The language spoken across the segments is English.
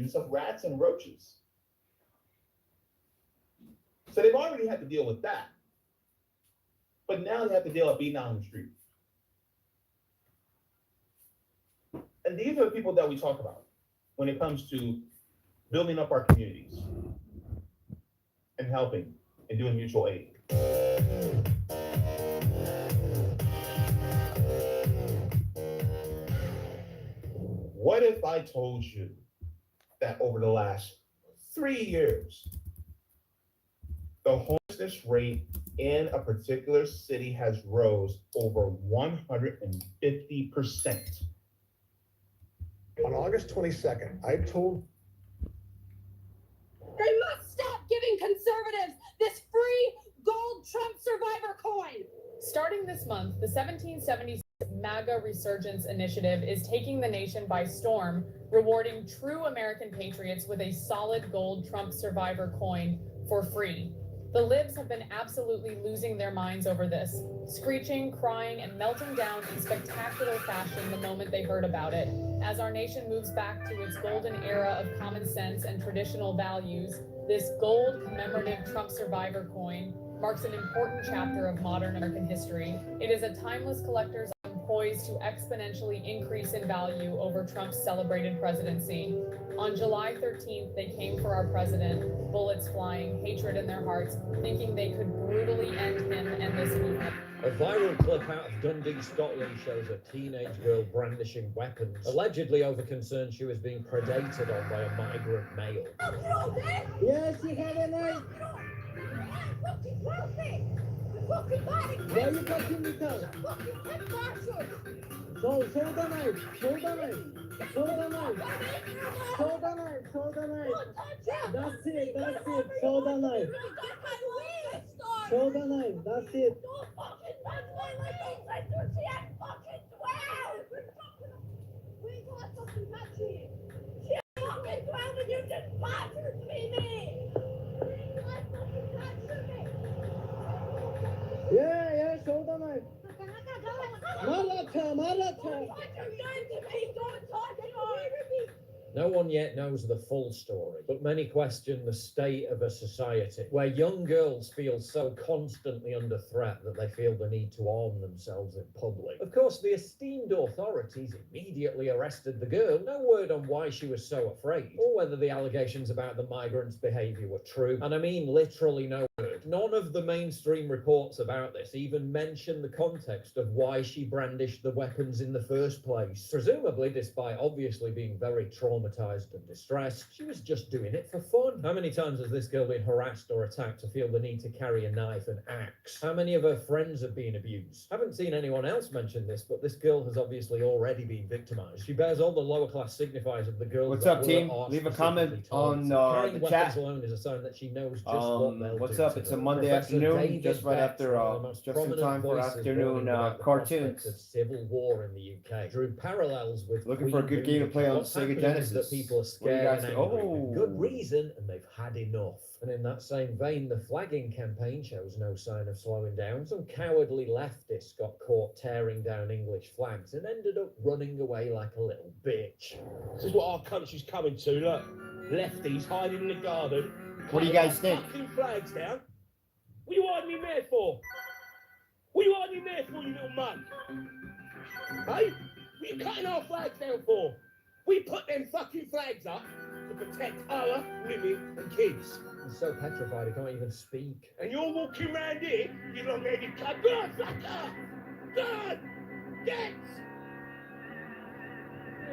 abuse of rats and roaches. So they've already had to deal with that. But now they have to deal with being out on the street. And these are the people that we talk about when it comes to building up our communities and helping and doing mutual aid. What if I told you that over the last 3 years, the homelessness rate in a particular city has rose over 150%? On August 22nd, I told... They must stop giving conservatives this free gold Trump survivor coin. Starting this month, the 1776 MAGA Resurgence Initiative is taking the nation by storm, rewarding true American patriots with a solid gold Trump survivor coin for free. The libs have been absolutely losing their minds over this, screeching, crying, and melting down in spectacular fashion the moment they heard about it. As our nation moves back to its golden era of common sense and traditional values, this gold commemorative Trump survivor coin marks an important chapter of modern American history. It is a timeless collector's item poised to exponentially increase in value over Trump's celebrated presidency. On July 13th, they came for our president, bullets flying, hatred in their hearts, thinking they could brutally end him and this movement. A viral clip out of Dundee, Scotland shows a teenage girl brandishing weapons, allegedly over concern she was being predated on by a migrant male. Yes, you have a knife. Why are you touching me, tongue? Show the knife. Show the knife. Show the knife. Show the knife. Show the knife. That's it. That's it. Show the knife. Show the knife. That's it. Don't fucking touch me like you said to see I fucking swear. We ain't gonna fucking touch you. She fucking 12 and you just bothered me. Yeah, show the knife. Marata. What you done to me? Don't talk to me. No one yet knows the full story, but many question the state of a society where young girls feel so constantly under threat that they feel the need to arm themselves in public. Of course, the esteemed authorities immediately arrested the girl. No word on why she was so afraid, or whether the allegations about the migrants' behaviour were true. And I mean literally no word. None of the mainstream reports about this even mention the context of why she brandished the weapons in the first place. Presumably, despite obviously being very traumatized and distressed, she was just doing it for fun. How many times has this girl been harassed or attacked to feel the need to carry a knife and axe? How many of her friends have been abused? Haven't seen anyone else mention this, but this girl has obviously already been victimized. She bears all the lower class signifiers of the girl. What's up, team? Leave a comment on the chat. Alone is a sign that she knows just what they'll what's do up? to It's her. a Monday Professor afternoon, David just right Betts, after, one of the most just in prominent time for voices afternoon warning about the cartoons. prospect of civil war in the UK. Drew parallels with Looking for a good game to play on What's Sega happening is Genesis. that people are What do you scared guys and think? angry Oh. with good reason, and they've had enough. And in that same vein, the flagging campaign shows no sign of slowing down. Some cowardly leftists got caught tearing down English flags and ended up running away like a little bitch. This is what our country's coming to, look. Lefties hiding in the garden. What do you guys think? Fucking flags down. What are you hiding in there for? What are you hiding in there for, you little mug? Hey? What are you cutting our flags down for? We put them fucking flags up to protect our women and kids. He's so petrified he can't even speak. And you're walking around here, you long-headed cunt. Go on, fucker! Go on! Get!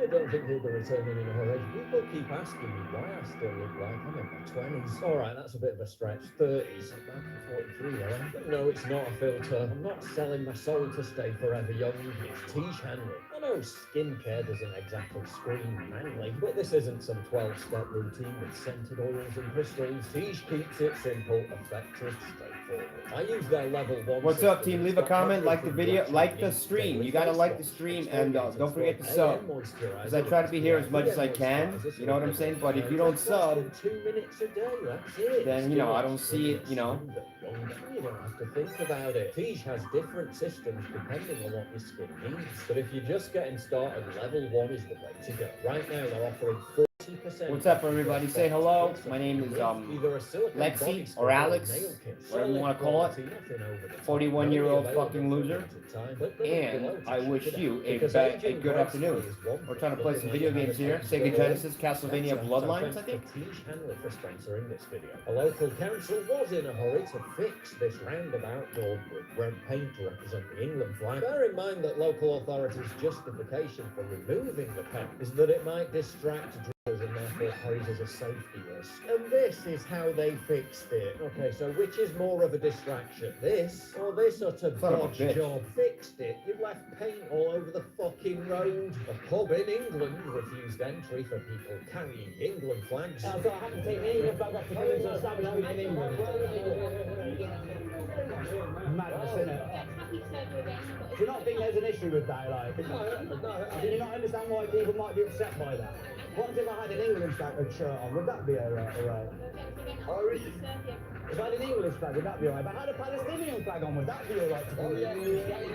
I don't think he'll be returning in a hurry. People keep asking me why I still look like I'm in my 20s. Alright, that's a bit of a stretch. 30s. I'm back for 43 now. But no, it's not a filter. I'm not selling my soul to stay forever young. It's Tiege Henry. I know skincare doesn't exactly scream manly, but this isn't some 12-step routine with scented oils and crystals. Tiege keeps it simple, effective, straightforward. I use their level 1. What's up, team? Leave a comment, like the video, like the stream. You gotta like the stream, and don't forget to sub. Because I try to be here as much as I can, you know what I'm saying? But if you don't sub, 2 minutes a day, that's it. then, you know, I don't see it, you know. You don't have to think about it. Tiege has different systems depending on what your skin needs. But if you're just getting started, level 1 is the way to go. Right now, they're offering 20%. What's up, everybody? Say hello. My name is Either a silicone body Lexi sculpt or Alex, nail kit. whatever you want to call it. 41-year-old fucking loser. And I wish you a good afternoon. We're trying to play some video games here. Sega Genesis, Castlevania Bloodlines, I think. For sponsoring this video. A local council was in a hurry to fix this roundabout called with red paint to represent the England flag. Bear in mind that local authorities' justification for removing the paint is that it might distract drivers and therefore poses a safety risk. And this is how they fixed it. Okay, so which is more of a distraction? This or this utter Son of a bodge bitch. job? Fixed it. You've left paint all over the fucking road. A pub in England refused entry for people carrying England flags. So I haven't taken any of the bug off to come into a establishment in England. Madness, isn't it? Do you not think there's an issue with that? Like, do you not understand why people might be upset by that? What if I had an England flag shirt on? Would that be alright? If I had an English flag, would that be alright? But I had a Palestinian flag on, would that be alright to come in?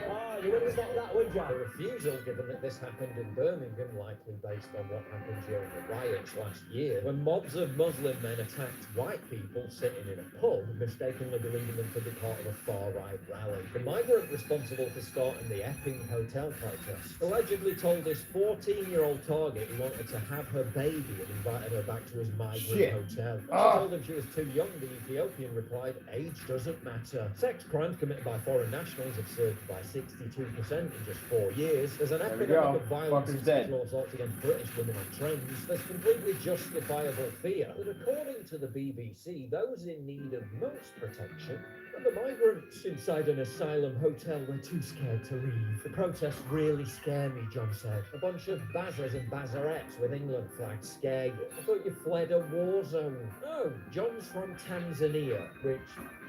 Oh, you wouldn't stop that, would you? The refusal, given that this happened in Birmingham, likely based on what happened during the riots last year, when mobs of Muslim men attacked white people sitting in a pub, mistakenly believing them to be part of a far-right rally. The migrant responsible for starting the Epping hotel protest allegedly told this 14-year-old target he wanted to have her baby and invited her back to his migrant hotel. When she told him she was too young, the Ethiopian replied, "Age doesn't matter." Sex crimes committed by foreign nationals have surged by 62% in just 4 years. There's an epidemic of violence and sexual assaults against British women on trains. There's completely justifiable fear that, according to the BBC, those in need of most protection are the migrants inside an asylum hotel. They're too scared to leave. The protests really scare me, John said. A bunch of bazzers and bazzarettes with England flags scare you. I thought you fled a war zone. No, John's from Tanzania, which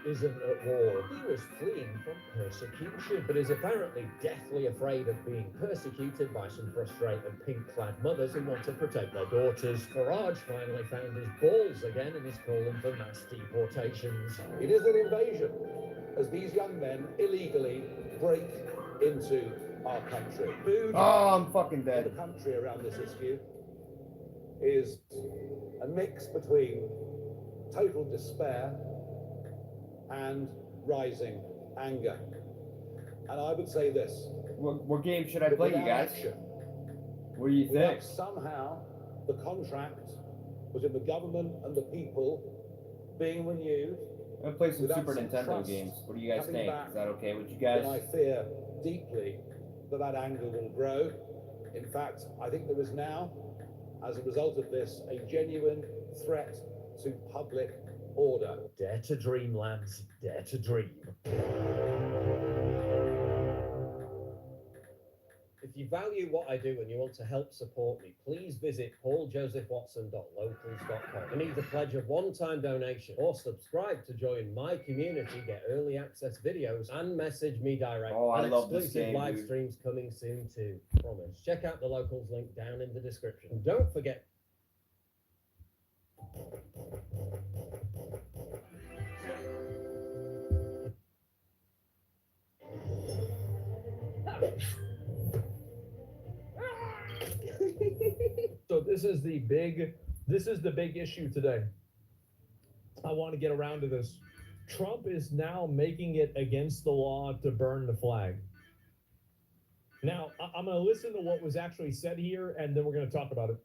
isn't at war. He was fleeing from persecution, but is apparently deathly afraid of being persecuted by some frustrated pink-clad mothers who want to protect their daughters. Farage finally found his balls again and is calling for mass deportations. It is an invasion as these young men illegally break into our country. Food Oh, I'm fucking in the dead. country around this issue is a mix between total despair and rising anger. And I would say this. What game should I that play, you without guys? action, What do you without think? somehow the contract between the government and the people being renewed, I'm gonna play some without Super some Nintendo trust games. What do you guys coming think? back, Is that okay with you then I guys? fear deeply that that anger will grow. In fact, I think there is now, as a result of this, a genuine threat to public order. Dare to dream, lads. Dare to dream. If you value what I do and you want to help support me, please visit pauljosephwatson.locals.com and either pledge a one-time donation or subscribe to join my community, get early access videos, and message me directly. Oh, I And love this exclusive game, live dude. streams coming soon too. Promise. Check out the Locals link down in the description. And don't forget. So this is the big issue today. I want to get around to this. Trump is now making it against the law to burn the flag. Now, I'm going to listen to what was actually said here, and then we're going to talk about it.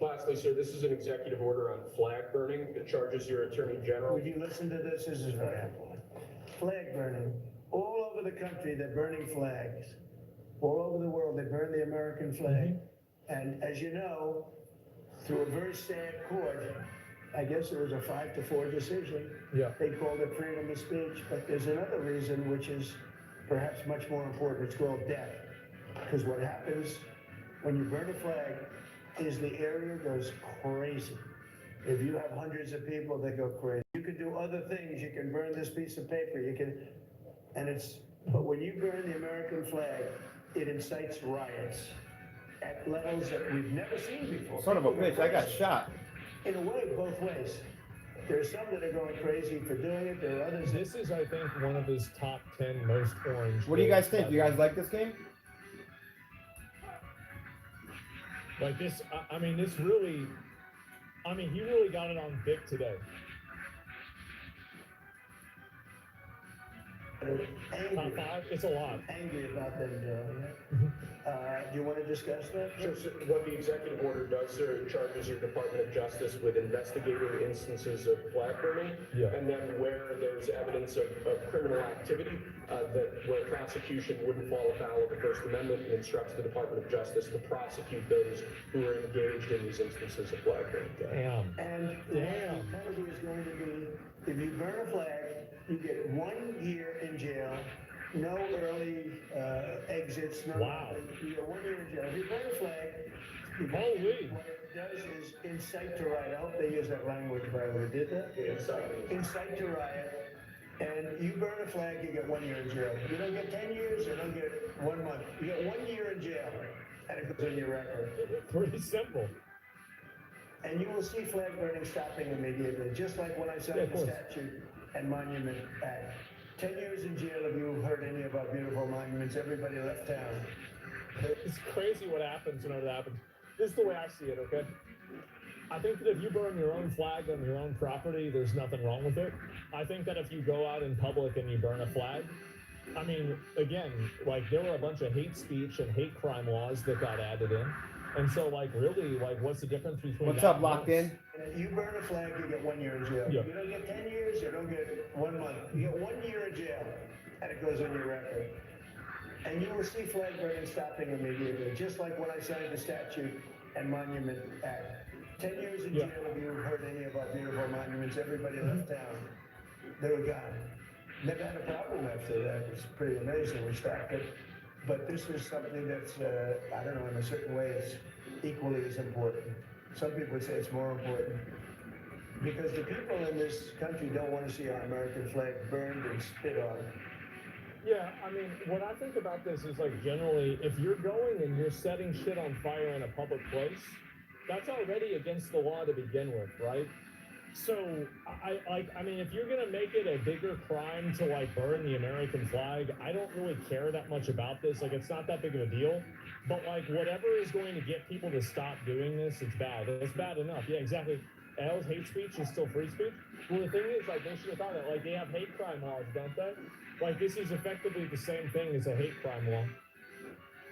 Lastly, sir, this is an executive order on flag burning. It charges your attorney general. Would you listen to this? This is very important. Flag burning. All over the country, they're burning flags. All over the world, they burn the American flag. And as you know, through a very sad court, I guess it was a 5-4 decision. Yeah. They called it freedom of speech, but there's another reason which is perhaps much more important. It's called death. Because what happens when you burn a flag is the area goes crazy. If you have hundreds of people that go crazy, you can do other things. You can burn this piece of paper. You can, but when you burn the American flag, it incites riots at levels that we've never seen before. Son of a bitch, I got shot. In a way, both ways. There's some that are going crazy for doing it. There are others. This is, I think, one of his top 10 most orange. What do you guys think? You guys like this game? Like this, I mean, this really, I mean, he really got it on thick today. Top five? It's a lot. Angry about them doing it. Do you want to discuss that? Sure, so what the executive order does, sir, it charges your Department of Justice with investigating instances of flag burning. Yeah. And then where there's evidence of criminal activity, that where prosecution wouldn't fall afoul of the First Amendment, it instructs the Department of Justice to prosecute those who are engaged in these instances of flag burning. Damn. And the penalty is going to be, if you burn a flag, you get 1 year in jail, no early exits, no. Wow. You get 1 year in jail. If you burn a flag, Holy. what it does is incite to riot. I hope they use that language, by the way. Did that? Incite to riot. And you burn a flag, you get 1 year in jail. You don't get 10 years, you don't get 1 month. You get 1 year in jail, and it goes on your record. Pretty simple. And you will see flag burning stopping immediately, just like when I signed Yeah, the of course. Statute and Monument Act. 10 years in jail if you hurt any of our beautiful monuments, everybody left town. It's crazy what happens whenever that happens. This is the way I see it, okay? I think that if you burn your own flag on your own property, there's nothing wrong with it. I think that if you go out in public and you burn a flag, I mean, again, like there were a bunch of hate speech and hate crime laws that got added in. And so, like, really, like, what's the difference between What's that up, and Locked this? In? And if you burn a flag, you get 1 year in jail. Yeah. You don't get 10 years, you don't get 1 month. You get 1 year in jail, and it goes on your record. And you will see flag burning stopping immediately, just like when I signed the Statute and Monument Act. 10 years in Yeah. jail if you hurt any of our beautiful monuments, everybody left town. They were gone. Never had a problem after that. It's pretty amazing we stopped it. But this is something that's, I don't know, in a certain way, it's equally as important. Some people would say it's more important. Because the people in this country don't want to see our American flag burned and spit on. Yeah, I mean, what I think about this is like generally, if you're going and you're setting shit on fire in a public place, that's already against the law to begin with, right? So I mean, if you're gonna make it a bigger crime to like burn the American flag, I don't really care that much about this. Like, it's not that big of a deal. But like, whatever is going to get people to stop doing this, it's bad. It's bad enough. Yeah, exactly. Hell's hate speech is still free speech. Well, the thing is, like, they should have thought that. Like, they have hate crime laws, don't they? Like, this is effectively the same thing as a hate crime law.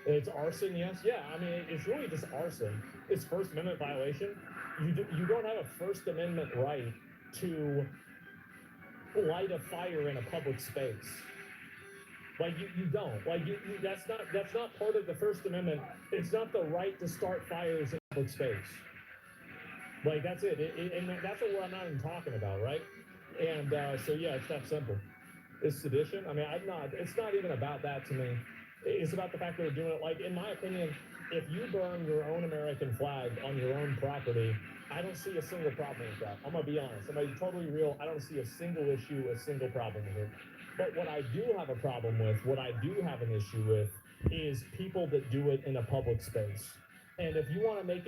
It's arson, yes. Yeah, I mean, it's really just arson. It's First Amendment violation. You don't have a First Amendment right to light a fire in a public space. Like you don't. Like that's not part of the First Amendment. It's not the right to start fires in public space. Like that's it. And that's what I'm not even talking about, right? And so yeah, it's that simple. It's sedition. I mean, it's not even about that to me. It's about the fact that we're doing it. Like, in my opinion, if you burn your own American flag on your own property, I don't see a single problem with that. I'm gonna be honest. I'm gonna be totally real. I don't see a single issue, a single problem with it. But what I do have a problem with, what I do have an issue with, is people that do it in a public space. And if you want to make